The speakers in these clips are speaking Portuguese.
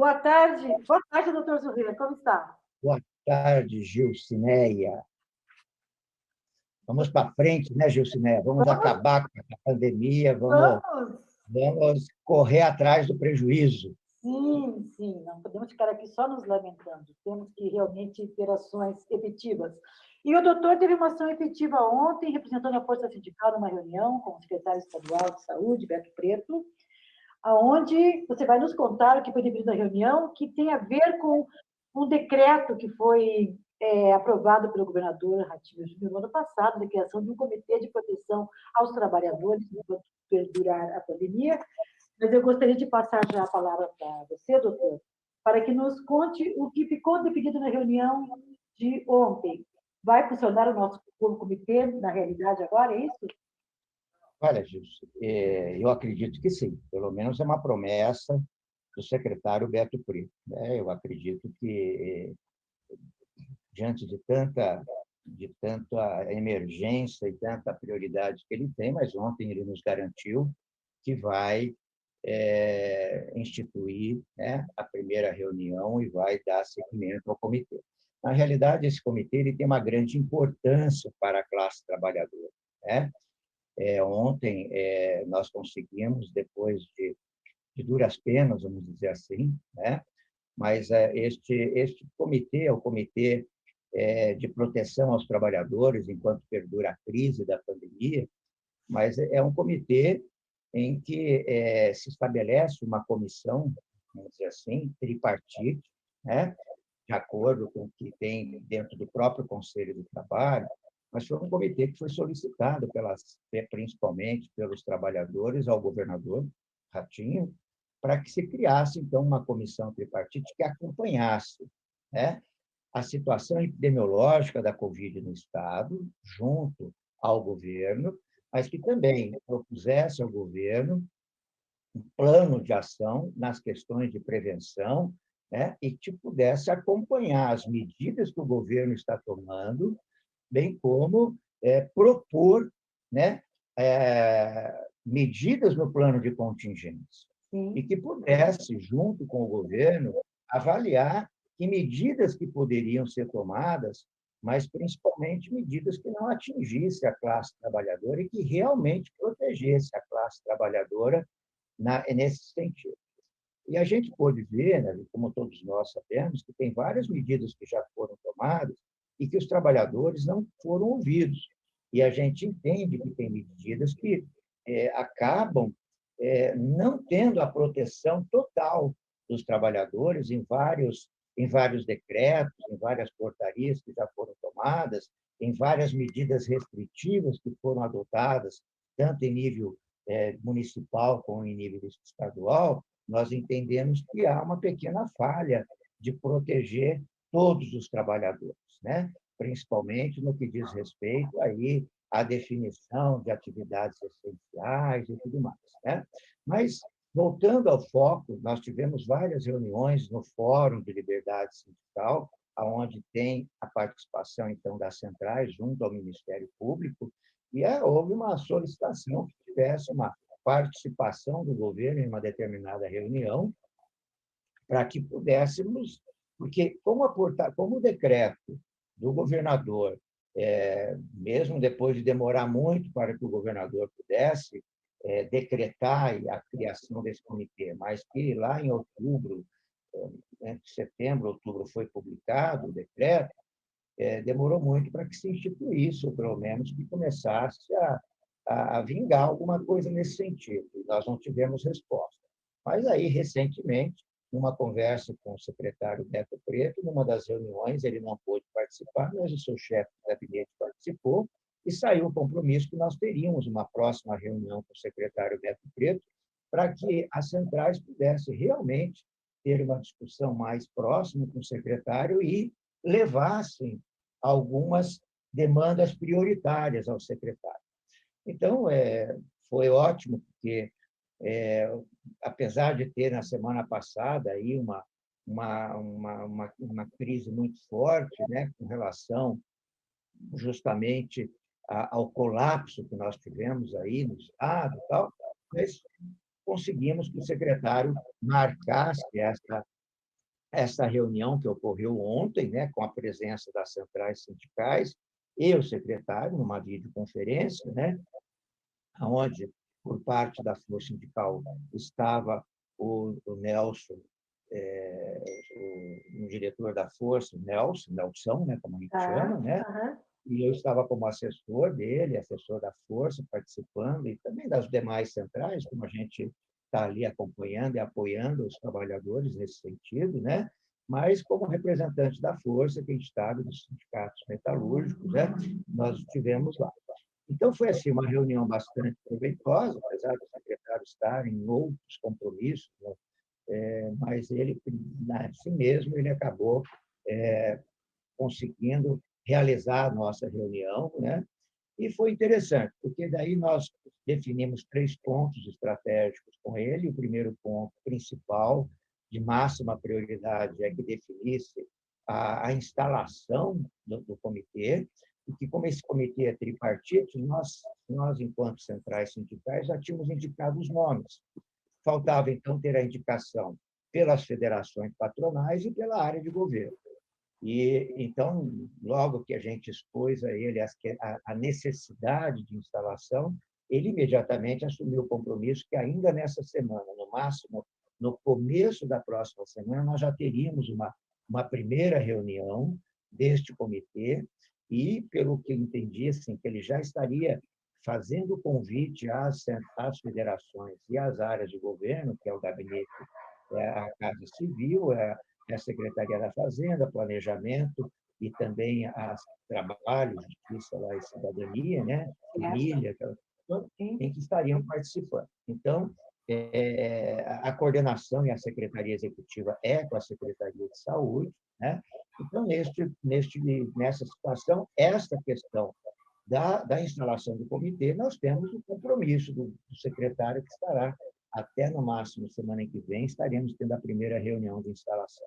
Boa tarde, doutor Zurrila, como está? Boa tarde, Gilcineia. Vamos para frente, né, Gilcineia? Vamos Vamos, acabar com a pandemia, vamos, vamos. vamos correr atrás do prejuízo. Sim, sim, não podemos ficar aqui só nos lamentando, temos que realmente ter ações efetivas. E o doutor teve uma ação efetiva ontem, representando a Força Sindical numa reunião com o secretário estadual de Saúde, Beto Preto, aonde você vai nos contar o que foi definido na reunião, que tem a ver com um decreto que foi aprovado pelo governador Ratinho Júnior no ano passado, de criação de um comitê de proteção aos trabalhadores enquanto perdurar a pandemia. Mas eu gostaria de passar já a palavra para você, doutor, para que nos conte o que ficou definido na reunião de ontem. Vai funcionar o nosso comitê na realidade agora, é isso? Olha, Gilson, eu acredito que sim, pelo menos é uma promessa do secretário Beto Preto, né? Eu acredito que, diante de tanta emergência e tanta prioridade que ele tem, mas ontem ele nos garantiu que vai instituir, né, a primeira reunião e vai dar seguimento ao comitê. Na realidade, esse comitê ele tem uma grande importância para a classe trabalhadora, né? Ontem nós conseguimos, depois de duras penas, vamos dizer assim, né? Mas este comitê é o comitê de proteção aos trabalhadores enquanto perdura a crise da pandemia, mas é um comitê em que se estabelece uma comissão, vamos dizer assim, tripartite, né? De acordo com o que tem dentro do próprio Conselho do Trabalho, mas foi um comitê que foi solicitado principalmente pelos trabalhadores ao governador Ratinho, para que se criasse, então, uma comissão tripartite que acompanhasse, né, a situação epidemiológica da Covid no Estado, junto ao governo, mas que também propusesse ao governo um plano de ação nas questões de prevenção, né, e que pudesse acompanhar as medidas que o governo está tomando, bem como propor, né, medidas no plano de contingência, e Sim. que pudesse, junto com o governo, avaliar que medidas que poderiam ser tomadas, mas principalmente medidas que não atingissem a classe trabalhadora e que realmente protegesse a classe trabalhadora nesse sentido. E a gente pôde ver, né, como todos nós sabemos, que tem várias medidas que já foram tomadas e que os trabalhadores não foram ouvidos. E a gente entende que tem medidas que acabam não tendo a proteção total dos trabalhadores em vários decretos, em várias portarias que já foram tomadas, em várias medidas restritivas que foram adotadas, tanto em nível municipal como em nível estadual. Nós entendemos que há uma pequena falha de proteger todos os trabalhadores, né? Principalmente no que diz respeito aí à definição de atividades essenciais e tudo mais, né? Mas, voltando ao foco, nós tivemos várias reuniões no Fórum de Liberdade Sindical, onde tem a participação, então, das centrais junto ao Ministério Público, e houve uma solicitação que tivesse uma participação do governo em uma determinada reunião, para que pudéssemos, porque como o decreto do governador, mesmo depois de demorar muito para que o governador pudesse decretar a criação desse comitê, mas que lá em outubro, entre setembro e outubro, foi publicado o decreto, demorou muito para que se instituísse, ou pelo menos que começasse a vingar alguma coisa nesse sentido. E nós não tivemos resposta. Mas aí, recentemente, numa conversa com o secretário Beto Preto, numa das reuniões, ele não pôde participar, mas o seu chefe de gabinete participou, e saiu o compromisso que nós teríamos uma próxima reunião com o secretário Beto Preto, para que as centrais pudessem realmente ter uma discussão mais próxima com o secretário e levassem algumas demandas prioritárias ao secretário. Então, foi ótimo, porque, apesar de ter, na semana passada, aí uma crise muito forte, né, com relação justamente ao colapso que nós tivemos aí no Estado e tal, mas conseguimos que o secretário marcasse essa reunião que ocorreu ontem, né, com a presença das centrais sindicais e o secretário, numa videoconferência, né, onde, por parte da Força Sindical, estava o Nelson, o diretor da Força, Nelson, né, como a gente Tá, chama, né? aham. E eu estava como assessor dele, assessor da Força, participando, e também das demais centrais, como a gente está ali acompanhando e apoiando os trabalhadores nesse sentido, né? Mas como representante da Força, que é Estado dos sindicatos metalúrgicos, né? Nós estivemos lá. Então, foi assim, uma reunião bastante proveitosa, apesar do secretário estar em outros compromissos, né? Mas ele, assim mesmo, ele acabou conseguindo realizar a nossa reunião, né? E foi interessante, porque daí nós definimos 3 pontos estratégicos com ele. O primeiro ponto principal, de máxima prioridade, é que definisse a instalação do comitê, e que, como esse comitê é tripartite, nós, enquanto centrais sindicais, já tínhamos indicado os nomes. Faltava, então, ter a indicação pelas federações patronais e pela área de governo. E, então, logo que a gente expôs a ele a necessidade de instalação, ele imediatamente assumiu o compromisso que ainda nessa semana, no máximo, no começo da próxima semana, nós já teríamos uma primeira reunião deste comitê e, pelo que eu entendi, assim, que ele já estaria fazendo o convite às federações e às áreas de governo, que é o gabinete, a Casa Civil, a Secretaria da Fazenda, Planejamento e também a Trabalho, Justiça lá, e Cidadania, né? Família, em que estariam participando. Então, a coordenação e a Secretaria Executiva é com a Secretaria de Saúde, né? Então, nessa situação, esta questão da instalação do comitê, nós temos o compromisso do secretário que estará até, no máximo, semana que vem, estaremos tendo a primeira reunião de instalação.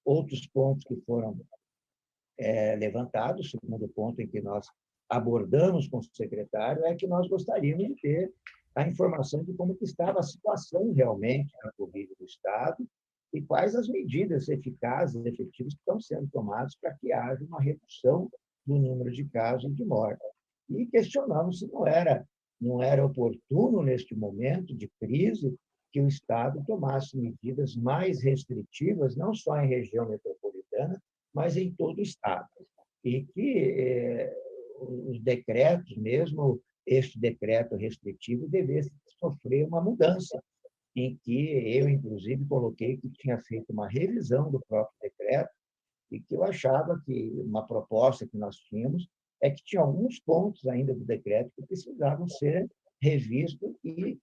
Outros pontos que foram levantados, o segundo ponto em que nós abordamos com o secretário, é que nós gostaríamos de ter a informação de como que estava a situação realmente da Covid do Estado e quais as medidas eficazes e efetivas que estão sendo tomadas para que haja uma redução do número de casos e de mortes. E questionamos se não era oportuno, neste momento de crise, que o Estado tomasse medidas mais restritivas, não só em região metropolitana, mas em todo o Estado. E que os decretos, mesmo este decreto restritivo, devesse sofrer uma mudança, em que eu, inclusive, coloquei que tinha feito uma revisão do próprio decreto e que eu achava que uma proposta que nós tínhamos é que tinha alguns pontos ainda do decreto que precisavam ser revistos e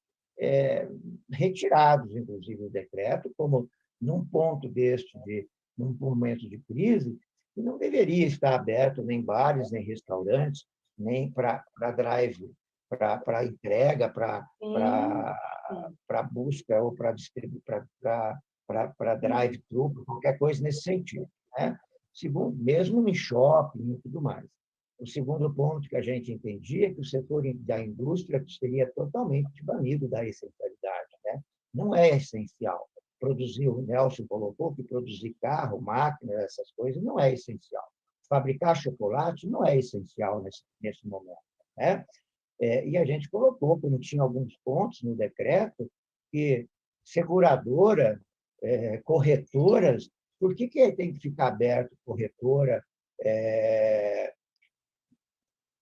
retirados, inclusive, do decreto, como num ponto num momento de crise, que não deveria estar aberto nem bares, nem restaurantes, nem para drive, para entrega, para busca ou para drive-thru, qualquer coisa nesse sentido, né? Segundo, mesmo em shopping e tudo mais. O segundo ponto que a gente entendia é que o setor da indústria seria totalmente banido da essencialidade, né? Não é essencial. Produzir, o Nelson colocou que produzir carro, máquina, essas coisas, não é essencial. Fabricar chocolate não é essencial nesse momento, né? E a gente colocou, como tinha alguns pontos no decreto, que seguradora, corretoras, por que tem que ficar aberto corretora?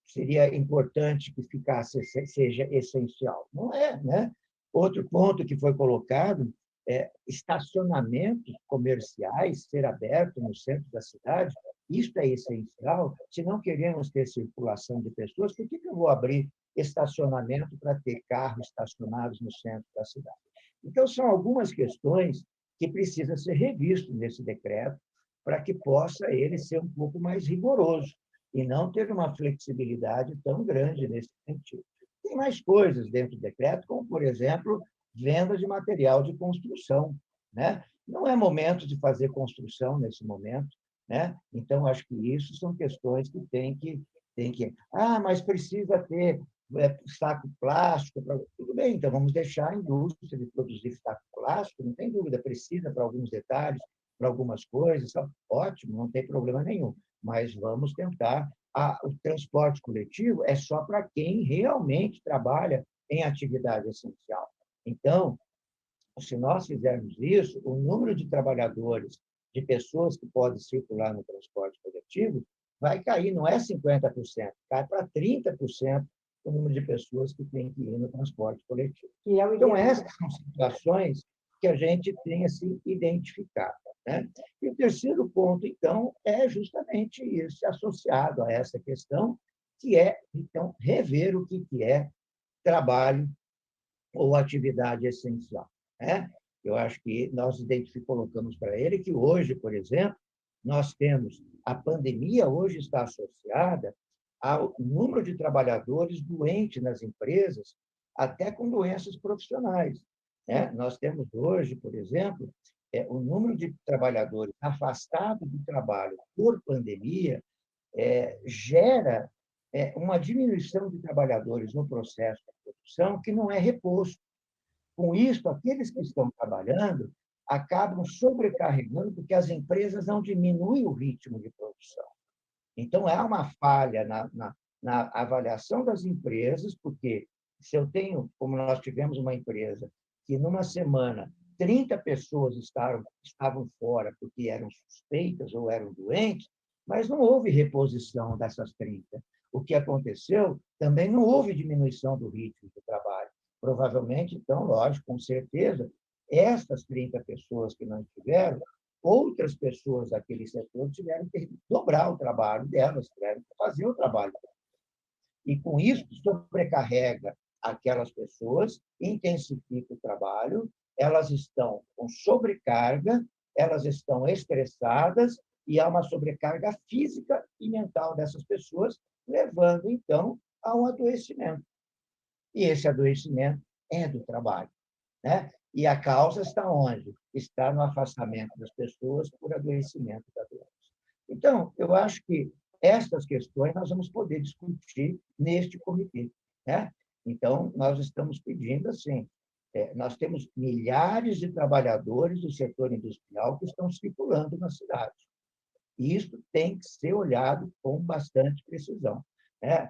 Seria importante que seja essencial. Não é, né? Outro ponto que foi colocado é estacionamentos comerciais ser aberto no centro da cidade. Isso é essencial. Se não queremos ter circulação de pessoas, por que eu vou abrir estacionamento para ter carros estacionados no centro da cidade? Então, são algumas questões que precisam ser revistas nesse decreto para que possa ele ser um pouco mais rigoroso e não ter uma flexibilidade tão grande nesse sentido. Tem mais coisas dentro do decreto, como, por exemplo, venda de material de construção, né? Não é momento de fazer construção nesse momento, né? Então, acho que isso são questões que tem que mas precisa ter saco plástico. Tudo bem, então vamos deixar a indústria de produzir saco plástico, não tem dúvida, precisa para alguns detalhes, para algumas coisas, ótimo, não tem problema nenhum, mas vamos tentar. O transporte coletivo é só para quem realmente trabalha em atividade essencial. Então, se nós fizermos isso, o número de trabalhadores, de pessoas que podem circular no transporte coletivo, vai cair, não é 50%, cai para 30% o número de pessoas que têm que ir no transporte coletivo. Que é o Então, ideal. essas são situações que a gente tem assim, identificado. Né? E o terceiro ponto, então, é justamente isso, associado a essa questão, que é, então, rever o que é trabalho ou atividade essencial. Né? Eu acho que nós colocamos para ele que hoje, por exemplo, nós temos a pandemia hoje está associada ao número de trabalhadores doentes nas empresas, até com doenças profissionais. Né? Nós temos hoje, por exemplo, o número de trabalhadores afastados do trabalho por pandemia gera uma diminuição de trabalhadores no processo de produção que não é reposto. Com isso, aqueles que estão trabalhando acabam sobrecarregando, porque as empresas não diminuem o ritmo de produção. Então, há uma falha na avaliação das empresas, porque se eu tenho, como nós tivemos uma empresa, que numa semana 30 pessoas estavam fora porque eram suspeitas ou eram doentes, mas não houve reposição dessas 30. O que aconteceu, também não houve diminuição do ritmo de trabalho. Provavelmente, então, lógico, com certeza, essas 30 pessoas que não tiveram, outras pessoas daquele setor tiveram que dobrar o trabalho delas, tiveram que fazer o trabalho. E, com isso, sobrecarrega aquelas pessoas, intensifica o trabalho, elas estão com sobrecarga, elas estão estressadas e há uma sobrecarga física e mental dessas pessoas, levando, então, a um adoecimento. E esse adoecimento é do trabalho. Né? E a causa está onde? Está no afastamento das pessoas por adoecimento da doença. Então, eu acho que estas questões nós vamos poder discutir neste comitê. Né? Então, nós estamos pedindo assim, nós temos milhares de trabalhadores do setor industrial que estão circulando na cidade. E isso tem que ser olhado com bastante precisão. Né?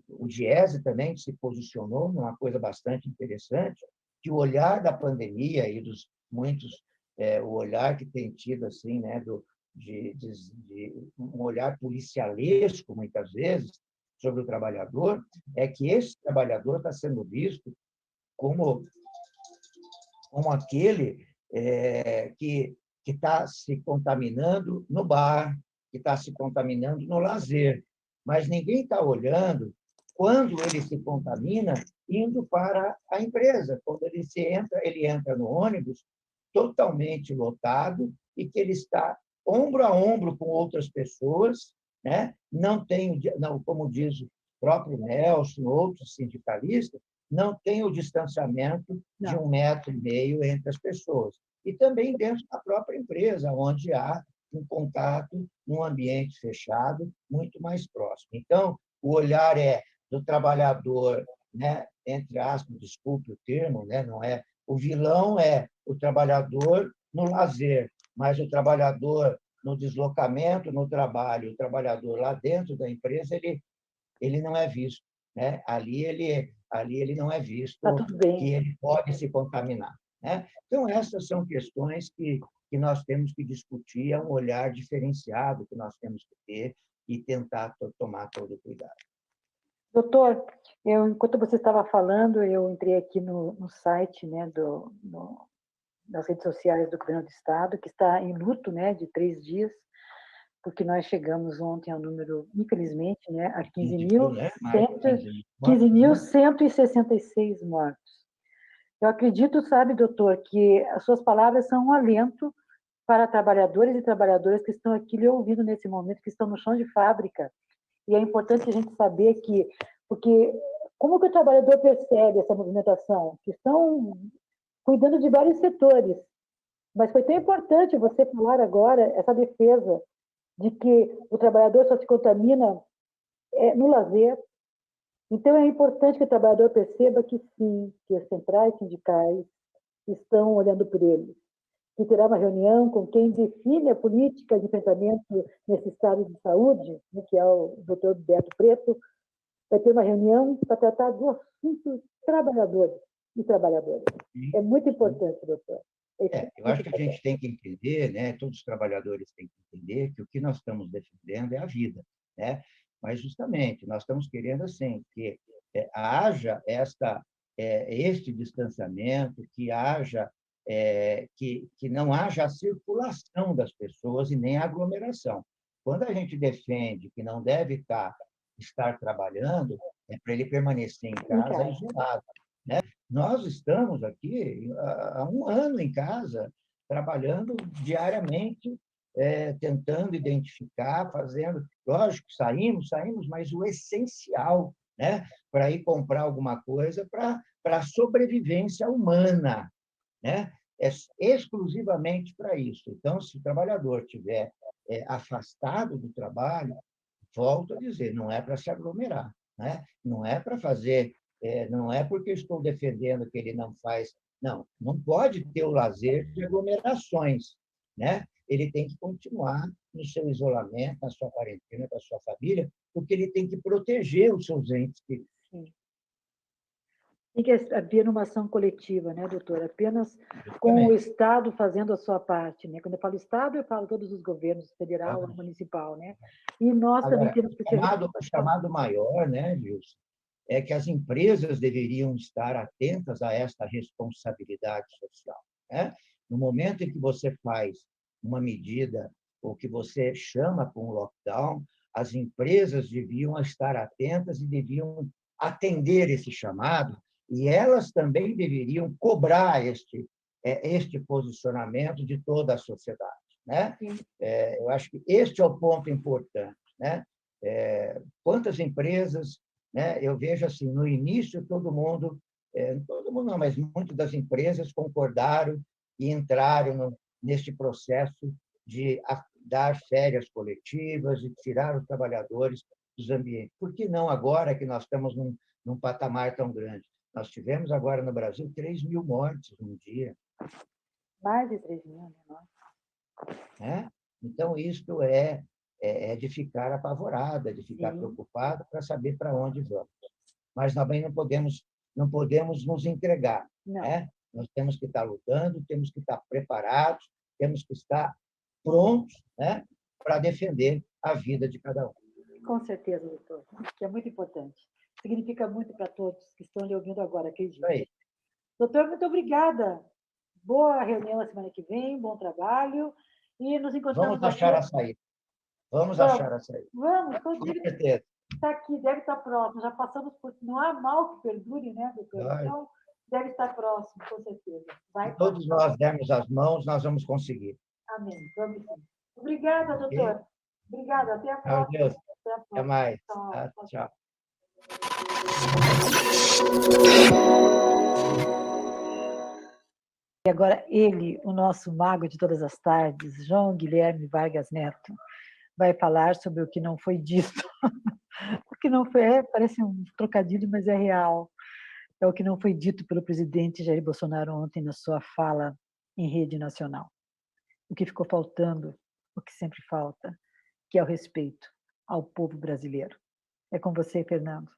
O Diese também se posicionou numa coisa bastante interessante, que o olhar da pandemia e dos muitos, o olhar que tem tido assim, né, de um olhar policialesco muitas vezes sobre o trabalhador, é que esse trabalhador está sendo visto como aquele que está se contaminando no bar, que está se contaminando no lazer, mas ninguém está olhando quando ele se contamina indo para a empresa, quando ele entra no ônibus totalmente lotado e que ele está ombro a ombro com outras pessoas, né? Não, como diz o próprio Nelson, outros sindicalistas, não tem o distanciamento de 1,5 metro entre as pessoas. E também dentro da própria empresa, onde há um contato num ambiente fechado muito mais próximo. Então, o olhar é do trabalhador, né, entre aspas, desculpe o termo, né, não é, o vilão é o trabalhador no lazer, mas o trabalhador no deslocamento, no trabalho, o trabalhador lá dentro da empresa, ele não é visto. Né? Ali ele não é visto que ele pode se contaminar. Né? Então, essas são questões que nós temos que discutir, é um olhar diferenciado que nós temos que ter e tentar tomar todo o cuidado. Doutor, enquanto você estava falando, eu entrei aqui no site, né, das redes sociais do Governo do Estado, que está em luto, né, de 3 dias, porque nós chegamos ontem ao número, infelizmente, né, a 15.166 mortos. Eu acredito, sabe, doutor, que as suas palavras são um alento para trabalhadores e trabalhadoras que estão aqui lhe ouvindo nesse momento, que estão no chão de fábrica. E é importante a gente saber que, porque como que o trabalhador percebe essa movimentação? Que estão cuidando de vários setores. Mas foi tão importante você falar agora essa defesa de que o trabalhador só se contamina no lazer. Então, é importante que o trabalhador perceba que sim, que as centrais sindicais estão olhando por ele. que terá uma reunião com quem define a política de enfrentamento nesse estado de saúde, né, que é o doutor Beto Preto, vai ter uma reunião para tratar do assunto trabalhadores e trabalhadoras. Sim. É muito importante, doutor. Eu acho que a gente tem que entender, né, todos os trabalhadores têm que entender que o que nós estamos defendendo é a vida, né? Mas, justamente, nós estamos querendo, assim, que haja este distanciamento, que haja, que não haja a circulação das pessoas e nem a aglomeração. Quando a gente defende que não deve estar trabalhando, é para ele permanecer em casa isolado. Nós estamos aqui há um ano em casa, trabalhando diariamente, tentando identificar, fazendo. Lógico, saímos, mas o essencial, né, para ir comprar alguma coisa para a sobrevivência humana, né? É exclusivamente para isso. Então, se o trabalhador estiver afastado do trabalho, volto a dizer, não é para se aglomerar, né? Não é para fazer, não é porque estou defendendo que ele não faz, não pode ter o lazer de aglomerações, né? Ele tem que continuar no seu isolamento, na sua quarentena, com a sua família, porque ele tem que proteger os seus entes queridos. Tem que haver uma ação coletiva, né, doutora? Apenas com o Estado fazendo a sua parte, né? Quando eu falo Estado, eu falo todos os governos, federal, municipal, né? E nós também temos que ser... O chamado maior, né, Gilson, é que as empresas deveriam estar atentas a esta responsabilidade social, né? No momento em que você faz uma medida ou que você chama para um lockdown, as empresas deviam estar atentas e deviam atender esse chamado, e elas também deveriam cobrar este posicionamento de toda a sociedade, né? Eu acho que este é o ponto importante, né? Quantas empresas, né? Eu vejo assim, no início todo mundo não, mas muitas das empresas concordaram e entraram neste processo de dar férias coletivas e tirar os trabalhadores dos ambientes. Por que não agora que nós estamos num patamar tão grande? Nós tivemos agora no Brasil 3.000 mortes num dia. Mais de 3.000, né? Então, isto é de ficar apavorada, de ficar preocupada para saber para onde vamos. Mas também não podemos nos entregar, né? Nós temos que estar lutando, temos que estar preparados, temos que estar prontos, né, para defender a vida de cada um. Com certeza, doutor, que é muito importante. Significa muito para todos que estão lhe ouvindo agora, acredito. Doutor, muito obrigada. Boa reunião a semana que vem, bom trabalho. E nos encontramos Vamos achar a saída. Vamos achar a saída. Vamos, com certeza. Está aqui, deve estar próximo. Já passamos por... Não há mal que perdure, né, doutor? Então, deve estar próximo, com certeza. Se todos nós dermos as mãos, nós vamos conseguir. Amém. Vamos sim. Obrigada, doutor. Obrigada. Até a próxima. Deus. Até mais. Tchau. E agora ele, o nosso mago de todas as tardes, João Guilherme Vargas Neto, vai falar sobre o que não foi dito. O que não foi, parece um trocadilho, mas é real. É o que não foi dito pelo presidente Jair Bolsonaro ontem na sua fala em rede nacional. O que ficou faltando, o que sempre falta, que é o respeito ao povo brasileiro. É com você, Fernando.